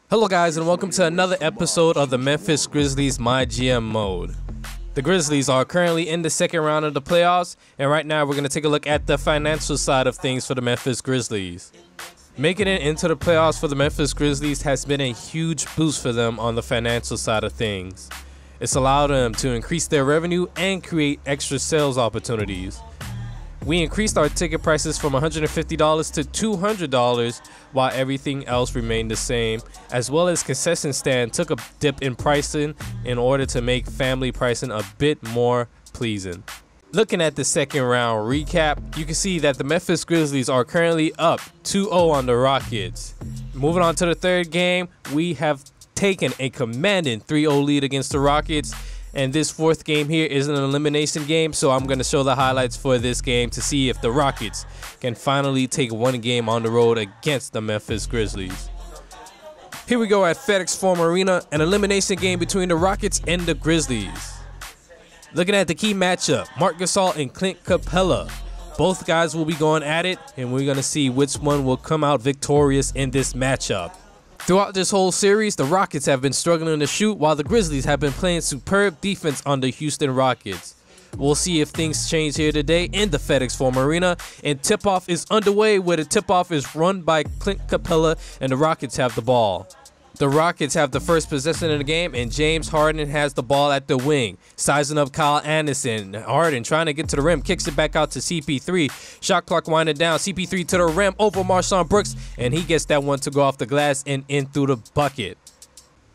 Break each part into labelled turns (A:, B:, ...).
A: Hello guys, and welcome to another episode of the Memphis Grizzlies MyGM mode. The Grizzlies are currently in the second round of the playoffs, and right now we're going to take a look at the financial side of things for the Memphis Grizzlies. Making it into the playoffs for the Memphis Grizzlies has been a huge boost for them on the financial side of things. It's allowed them to increase their revenue and create extra sales opportunities. We increased our ticket prices from $150 to $200 while everything else remained the same, as well as concession stand took a dip in pricing in order to make family pricing a bit more pleasing. Looking at the second round recap, you can see that the Memphis Grizzlies are currently up 2-0 on the Rockets. Moving on to the third game, we have taken a commanding 3-0 lead against the Rockets. And this fourth game here is an elimination game, so I'm going to show the highlights for this game to see if the Rockets can finally take one game on the road against the Memphis Grizzlies. Here we go at FedEx Arena, an elimination game between the Rockets and the Grizzlies. Looking at the key matchup, Marc Gasol and Clint Capella. Both guys will be going at it, and we're going to see which one will come out victorious in this matchup. Throughout this whole series, the Rockets have been struggling to shoot while the Grizzlies have been playing superb defense on the Houston Rockets. We'll see if things change here today in the FedEx Arena, and tip-off is underway where the tip-off is run by Clint Capella and the Rockets have the ball. The Rockets have the first possession of the game, and James Harden has the ball at the wing, sizing up Kyle Anderson. Harden trying to get to the rim, kicks it back out to CP3. Shot clock winding down, CP3 to the rim over Marc Brooks, and he gets that one to go off the glass and in through the bucket.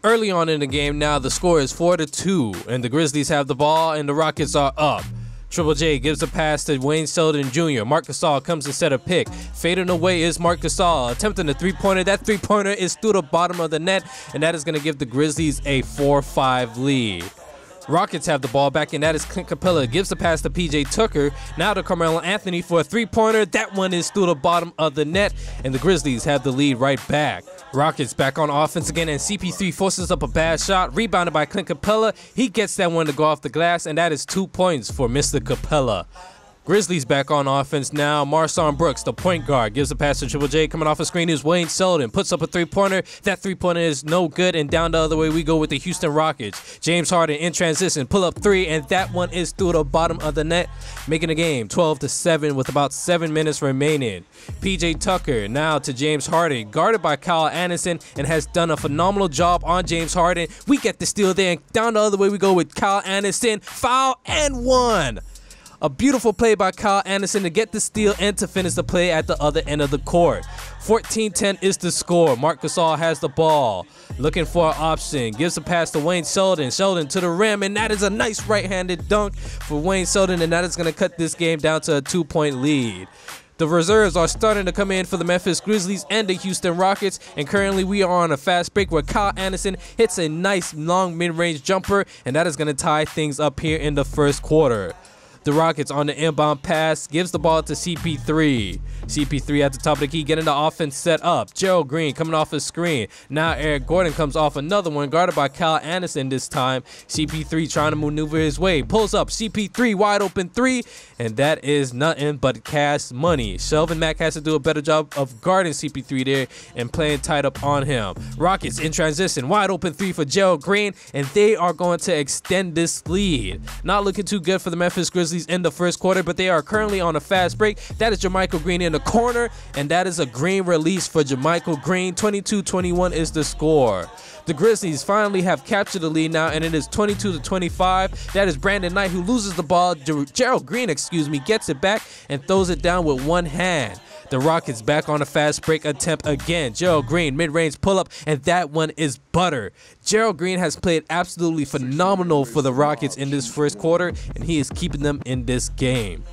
A: Early on in the game now, the score is 4-2, and the Grizzlies have the ball, and the Rockets are up. Triple J gives a pass to Wayne Selden Jr. Marc Gasol comes to set a pick. Fading away is Marc Gasol, attempting a three-pointer. That three-pointer is through the bottom of the net, and that is going to give the Grizzlies a 4-5 lead. Rockets have the ball back, and that is Clint Capella. Gives the pass to PJ Tucker. Now to Carmelo Anthony for a three-pointer. That one is through the bottom of the net, and the Grizzlies have the lead right back. Rockets back on offense again, and CP3 forces up a bad shot. Rebounded by Clint Capella. He gets that one to go off the glass, and that is 2 points for Mr. Capella. Grizzlies back on offense now. Marc Brooks, the point guard, gives a pass to Triple J. Coming off a screen is Wayne Selden. Puts up a three-pointer. That three-pointer is no good, and down the other way we go with the Houston Rockets. James Harden in transition. Pull up three, and that one is through the bottom of the net, making the game 12-7 with about 7 minutes remaining. PJ Tucker now to James Harden, guarded by Kyle Anderson, and has done a phenomenal job on James Harden. We get the steal there, and down the other way we go with Kyle Anderson. Foul and one. A beautiful play by Kyle Anderson to get the steal and to finish the play at the other end of the court. 14-10 is the score. Marc Gasol has the ball. Looking for an option. Gives a pass to Wayne Selden. Selden to the rim, and that is a nice right-handed dunk for Wayne Selden, and that is going to cut this game down to a 2-point lead. The reserves are starting to come in for the Memphis Grizzlies and the Houston Rockets, and currently we are on a fast break where Kyle Anderson hits a nice long mid-range jumper, and that is going to tie things up here in the first quarter. The Rockets on the inbound pass, gives the ball to CP3. CP3 at the top of the key, getting the offense set up. Gerald Green coming off his screen. Now Eric Gordon comes off another one, guarded by Kyle Anderson this time. CP3 trying to maneuver his way. Pulls up, CP3 wide open three, and that is nothing but cash money. Shelvin Mack has to do a better job of guarding CP3 there and playing tight up on him. Rockets in transition, wide open three for Gerald Green, and they are going to extend this lead. Not looking too good for the Memphis Grizzlies in the first quarter, but they are currently on a fast break. That is JaMychal Green in the corner, and that is a green release for JaMychal Green. 22-21 is the score. The Grizzlies finally have captured the lead now, and it is 22-25. That is Brandon Knight who loses the ball. Gerald Green, gets it back and throws it down with one hand. The Rockets back on a fast break attempt again. Gerald Green, mid-range pull-up, and that one is butter. Gerald Green has played absolutely phenomenal for the Rockets in this first quarter, and he is keeping them in this game.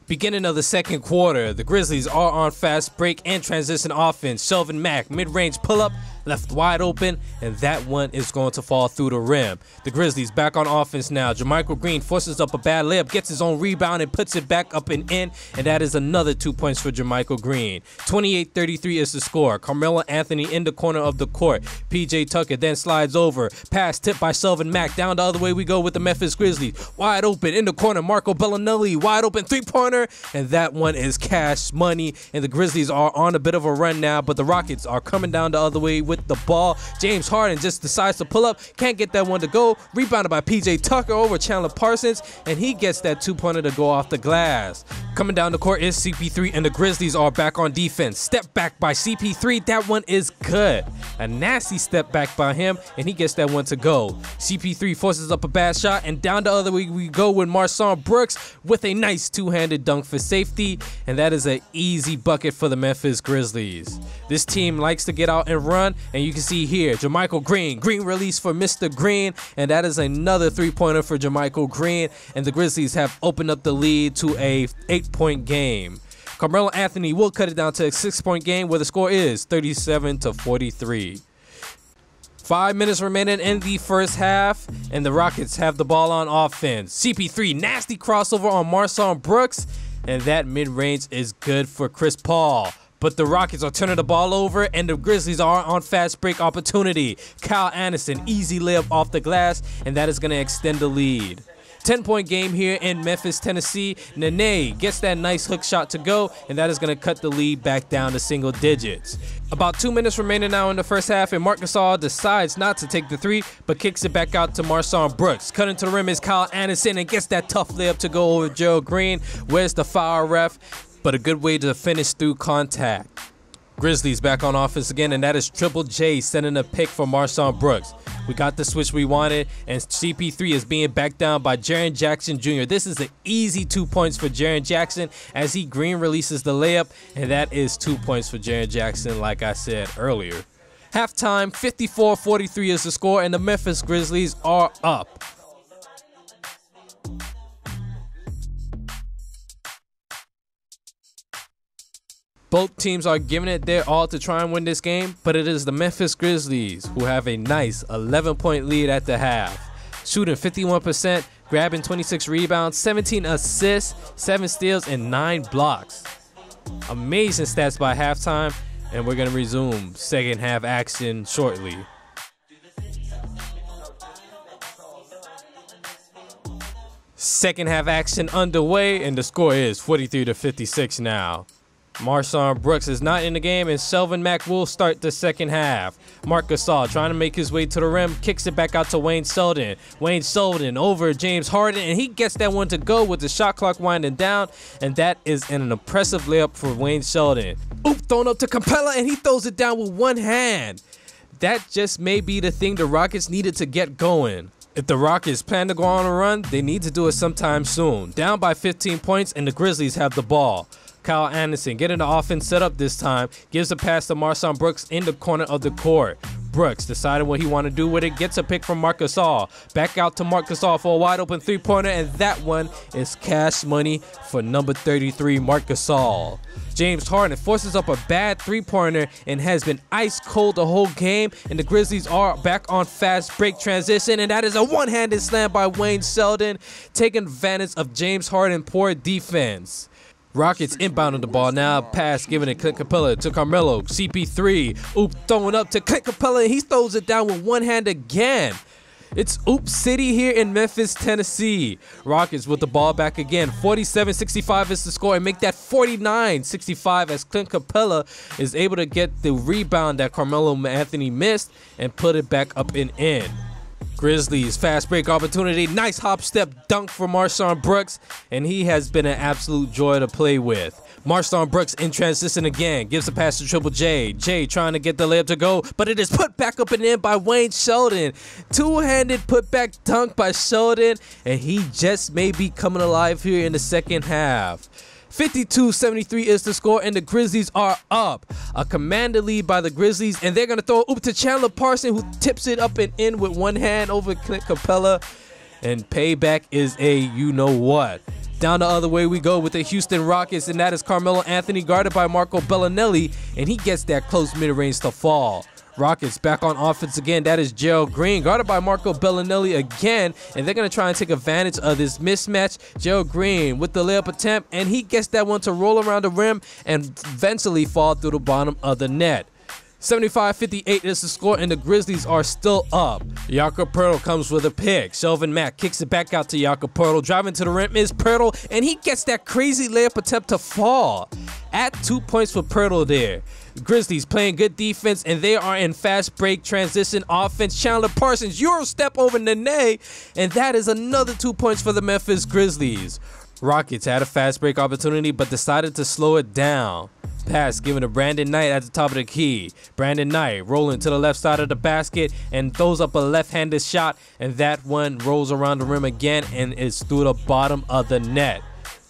A: Beginning of the second quarter, the Grizzlies are on fast break and transition offense. Shelvin Mack, mid-range pull-up. left wide open, and that one is going to fall through the rim. The Grizzlies back on offense now. JaMychal Green forces up a bad layup, gets his own rebound, and puts it back up and in, and that is another 2 points for JaMychal Green. 28-33 is the score. Carmelo Anthony in the corner of the court. PJ Tucker then slides over. Pass tipped by Selvin Mack. Down the other way we go with the Memphis Grizzlies. Wide open in the corner. Marco Bellinelli. Wide open three-pointer. And that one is cash money. And the Grizzlies are on a bit of a run now, but the Rockets are coming down the other way with the ball. James Harden just decides to pull up. Can't get that one to go. Rebounded by PJ Tucker over Chandler Parsons. And he gets that two-pointer to go off the glass. Coming down the court is CP3, and the Grizzlies are back on defense. Step back by CP3. That one is good. A nasty step back by him, and he gets that one to go. CP3 forces up a bad shot, and down the other way we go with Marc Brooks with a nice two-handed dunk for safety, and that is an easy bucket for the Memphis Grizzlies. This team likes to get out and run, and you can see here, JaMychal Green. Green release for Mr. Green, and that is another three-pointer for JaMychal Green, and the Grizzlies have opened up the lead to a 8-point game. Carmelo Anthony will cut it down to a 6-point game where the score is 37-43. 5 minutes remaining in the first half, and the Rockets have the ball on offense. CP3, nasty crossover on Marc Brooks, and that mid-range is good for Chris Paul. But the Rockets are turning the ball over, and the Grizzlies are on fast break opportunity. Kyle Anderson, easy layup off the glass, and that is going to extend the lead. 10-point game here in Memphis, Tennessee. Nene gets that nice hook shot to go, and that is going to cut the lead back down to single digits. About 2 minutes remaining now in the first half, and Marc Gasol decides not to take the three, but kicks it back out to Marc Brooks. Cutting to the rim is Kyle Anderson, and gets that tough layup to go over Gerald Green. Where's the foul ref? But a good way to finish through contact. Grizzlies back on offense again, and that is Triple J sending a pick for Marc Brooks. We got the switch we wanted, and CP3 is being backed down by Jaren Jackson Jr. This is an easy 2 points for Jaren Jackson as he green releases the layup, and that is 2 points for Jaren Jackson, like I said earlier. Halftime, 54-43 is the score, and the Memphis Grizzlies are up. Both teams are giving it their all to try and win this game, but it is the Memphis Grizzlies who have a nice 11-point lead at the half. Shooting 51%, grabbing 26 rebounds, 17 assists, 7 steals, and 9 blocks. Amazing stats by halftime, and we're going to resume second half action shortly. Second half action underway, and the score is 43-56 now. Marc Brooks is not in the game, and Selvin Mack will start the second half. Marc Gasol trying to make his way to the rim, kicks it back out to Wayne Selden. Wayne Selden over James Harden, and he gets that one to go with the shot clock winding down, and that is an impressive layup for Wayne Selden. Oop, thrown up to Capella, and he throws it down with one hand. That just may be the thing the Rockets needed to get going. If the Rockets plan to go on a run, they need to do it sometime soon. Down by 15 points, and the Grizzlies have the ball. Kyle Anderson getting the offense set up this time, gives a pass to Marc Brooks in the corner of the court. Brooks decided what he wanted to do with it, gets a pick from Marc Gasol. Back out to Marc Gasol for a wide open three-pointer, and that one is cash money for number 33, Marc Gasol. James Harden forces up a bad three-pointer and has been ice cold the whole game, and the Grizzlies are back on fast break transition, and that is a one-handed slam by Wayne Selden, taking advantage of James Harden's poor defense. Rockets inbounding the ball now. Pass given to Clint Capella to Carmelo. CP3. Oop, throwing up to Clint Capella, and he throws it down with one hand again. It's Oop City here in Memphis, Tennessee. Rockets with the ball back again. 47-65 is the score, and make that 49-65 as Clint Capella is able to get the rebound that Carmelo Anthony missed and put it back up and in. Grizzlies fast break opportunity, nice hop step dunk for Marc Brooks, and he has been an absolute joy to play with. Marc Brooks in transition again, gives a pass to Triple J. J trying to get the layup to go, but it is put back up and in by Wayne Selden. Two-handed putback dunk by Selden, and he just may be coming alive here in the second half. 52-73 is the score, and the Grizzlies are up. A commanded lead by the Grizzlies, and they're going to throw it to Chandler Parsons, who tips it up and in with one hand over Clint Capella. And payback is a you-know-what. Down the other way we go with the Houston Rockets, and that is Carmelo Anthony guarded by Marco Bellinelli, and he gets that close mid-range to fall. Rockets back on offense again. That is Gerald Green, guarded by Marco Bellinelli again, and they're going to try and take advantage of this mismatch. Gerald Green with the layup attempt, and he gets that one to roll around the rim and eventually fall through the bottom of the net. 75-58 is the score, and the Grizzlies are still up. Jakob Poeltl comes with a pick. Shelvin Mack kicks it back out to Jakob Poeltl. Driving to the rim is Poeltl, and he gets that crazy layup attempt to fall. At 2 points for Poeltl there. The Grizzlies playing good defense, and they are in fast break transition offense. Chandler Parsons, Euro step over Nene, and that is another 2 points for the Memphis Grizzlies. Rockets had a fast break opportunity, but decided to slow it down. Pass given to Brandon Knight at the top of the key. Brandon Knight rolling to the left side of the basket and throws up a left-handed shot, and that one rolls around the rim again and is through the bottom of the net.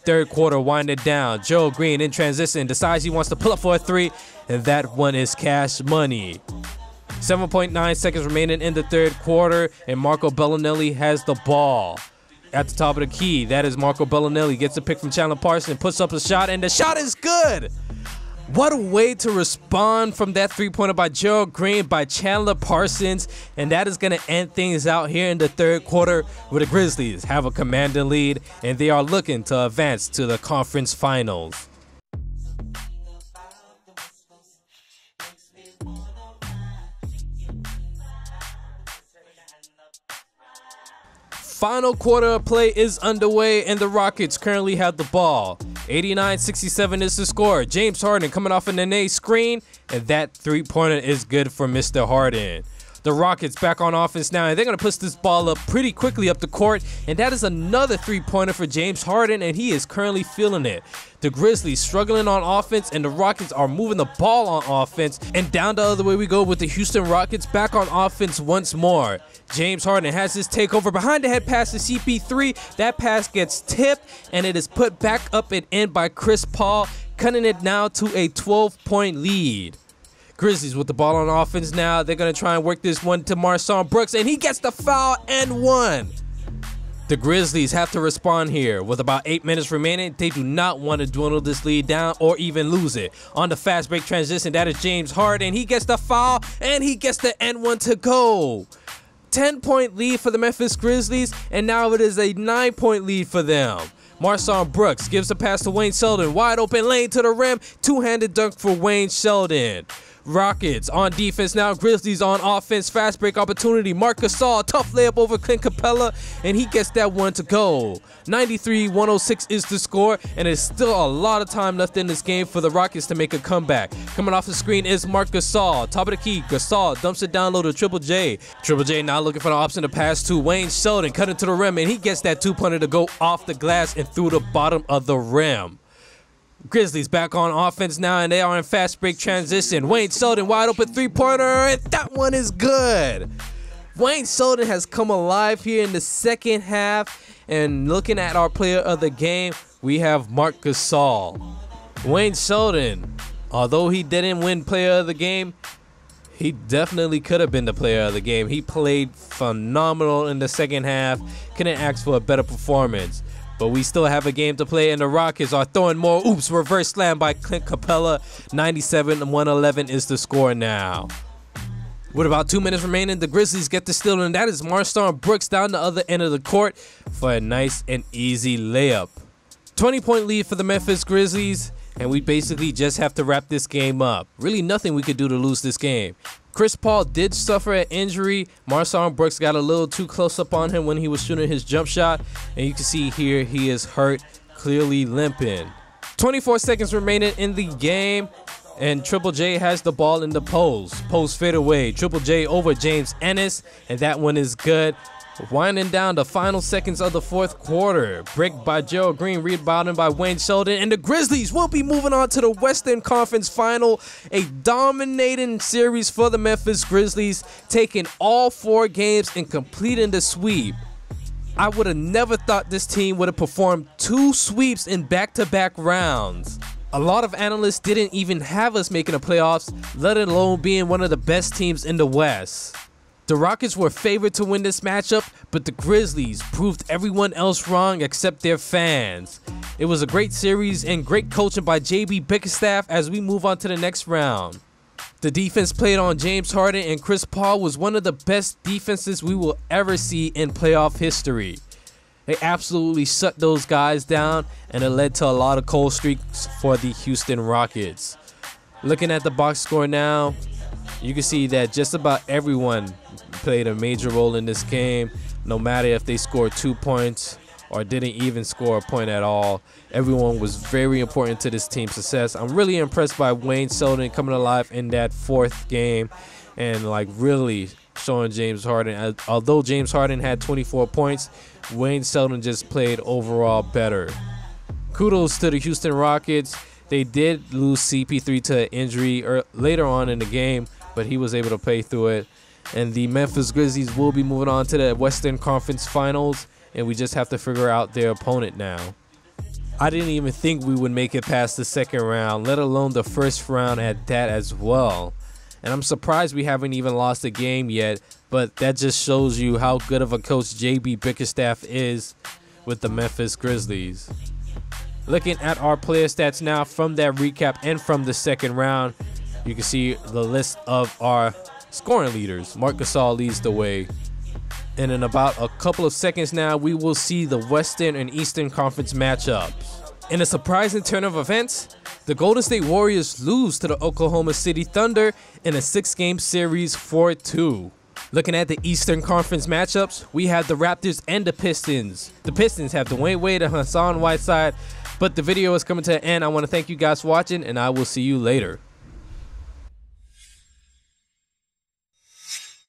A: Third quarter winding down. Gerald Green in transition decides he wants to pull up for a three, and that one is cash money. 7.9 seconds remaining in the third quarter, and Marco Bellinelli has the ball. At the top of the key, that is Marco Bellinelli. Gets a pick from Chandler Parsons, puts up a shot, and the shot is good. What a way to respond from that three-pointer by Gerald Green by Chandler Parsons. And that is going to end things out here in the third quarter, where the Grizzlies have a commanding lead, and they are looking to advance to the conference finals. Final quarter of play is underway, and the Rockets currently have the ball. 89-67 is the score. James Harden coming off a Nene screen, and that three-pointer is good for Mr. Harden. The Rockets back on offense now, and they're going to push this ball up pretty quickly up the court, and that is another three-pointer for James Harden, and he is currently feeling it. The Grizzlies struggling on offense, and the Rockets are moving the ball on offense, and down the other way we go with the Houston Rockets back on offense once more. James Harden has his takeover behind the head pass to CP3. That pass gets tipped, and it is put back up and in by Chris Paul, cutting it now to a 12-point lead. Grizzlies with the ball on offense now. They're going to try and work this one to Marc Brooks, and he gets the foul and one. The Grizzlies have to respond here. With about 8 minutes remaining, they do not want to dwindle this lead down or even lose it. On the fast break transition, that is James Harden. He gets the foul, and he gets the N1 to go. 10-point lead for the Memphis Grizzlies, and now it is a 9-point lead for them. Marc Brooks gives the pass to Wayne Sheldon. Wide open lane to the rim. Two-handed dunk for Wayne Sheldon. Rockets on defense now. Grizzlies on offense. Fast break opportunity. Marc Gasol, tough layup over Clint Capella, and he gets that one to go. 93-106 is the score, and there's still a lot of time left in this game for the Rockets to make a comeback. Coming off the screen is Marc Gasol. Top of the key, Gasol dumps it down low to Triple J. Triple J now looking for the option to pass to Wayne Sheldon, cutting to the rim, and he gets that two-pointer to go off the glass and through the bottom of the rim. Grizzlies back on offense now, and they are in fast break transition. Wayne Sheldon wide open three-pointer, and that one is good. Wayne Sheldon has come alive here in the second half, and looking at our player of the game, we have Marc Gasol. Wayne Sheldon, although he didn't win player of the game, he definitely could have been the player of the game. He played phenomenal in the second half. Couldn't ask for a better performance. But we still have a game to play, and the Rockets are throwing more. Oops, reverse slam by Clint Capella. 97-111 is the score now. With about 2 minutes remaining, the Grizzlies get the steal, and that is Marc Brooks down the other end of the court for a nice and easy layup. 20-point lead for the Memphis Grizzlies, and we basically just have to wrap this game up. Really nothing we could do to lose this game. Chris Paul did suffer an injury. Marc Brooks got a little too close up on him when he was shooting his jump shot, and you can see here he is hurt, clearly limping. 24 seconds remaining in the game, and Triple J has the ball in the post. Post fadeaway. Triple J over James Ennis, and that one is good. Winding down the final seconds of the fourth quarter. Brick by Gerald Green, rebounded by Wayne Sheldon, and the Grizzlies will be moving on to the Western Conference Final. A dominating series for the Memphis Grizzlies, taking all 4 games and completing the sweep. I would have never thought this team would have performed 2 sweeps in back-to-back rounds. A lot of analysts didn't even have us making the playoffs, let alone being one of the best teams in the West. The Rockets were favored to win this matchup, but the Grizzlies proved everyone else wrong except their fans. It was a great series and great coaching by JB Bickerstaff as we move on to the next round. The defense played on James Harden and Chris Paul was one of the best defenses we will ever see in playoff history. They absolutely shut those guys down, and it led to a lot of cold streaks for the Houston Rockets. Looking at the box score now, you can see that just about everyone played a major role in this game, no matter if they scored 2 points or didn't even score a point at all. Everyone was very important to this team's success. I'm really impressed by Wayne Selden coming alive in that 4th game and like really showing James Harden. Although James Harden had 24 points, Wayne Selden just played overall better. Kudos to the Houston Rockets. They did lose CP3 to an injury later on in the game, but he was able to play through it. And the Memphis Grizzlies will be moving on to the Western Conference Finals, and we just have to figure out their opponent now. I didn't even think we would make it past the 2nd round, let alone the 1st round at that as well. And I'm surprised we haven't even lost a game yet, but that just shows you how good of a coach JB Bickerstaff is with the Memphis Grizzlies. Looking at our player stats now from that recap and from the 2nd round, you can see the list of our scoring leaders. Marc Gasol leads the way. And in about a couple of seconds now, we will see the Western and Eastern Conference matchups. In a surprising turn of events, the Golden State Warriors lose to the Oklahoma City Thunder in a 6-game series 4-2. Looking at the Eastern Conference matchups, we have the Raptors and the Pistons. The Pistons have Dwayne Wade and Hassan Whiteside, but the video is coming to an end. I want to thank you guys for watching, and I will see you later.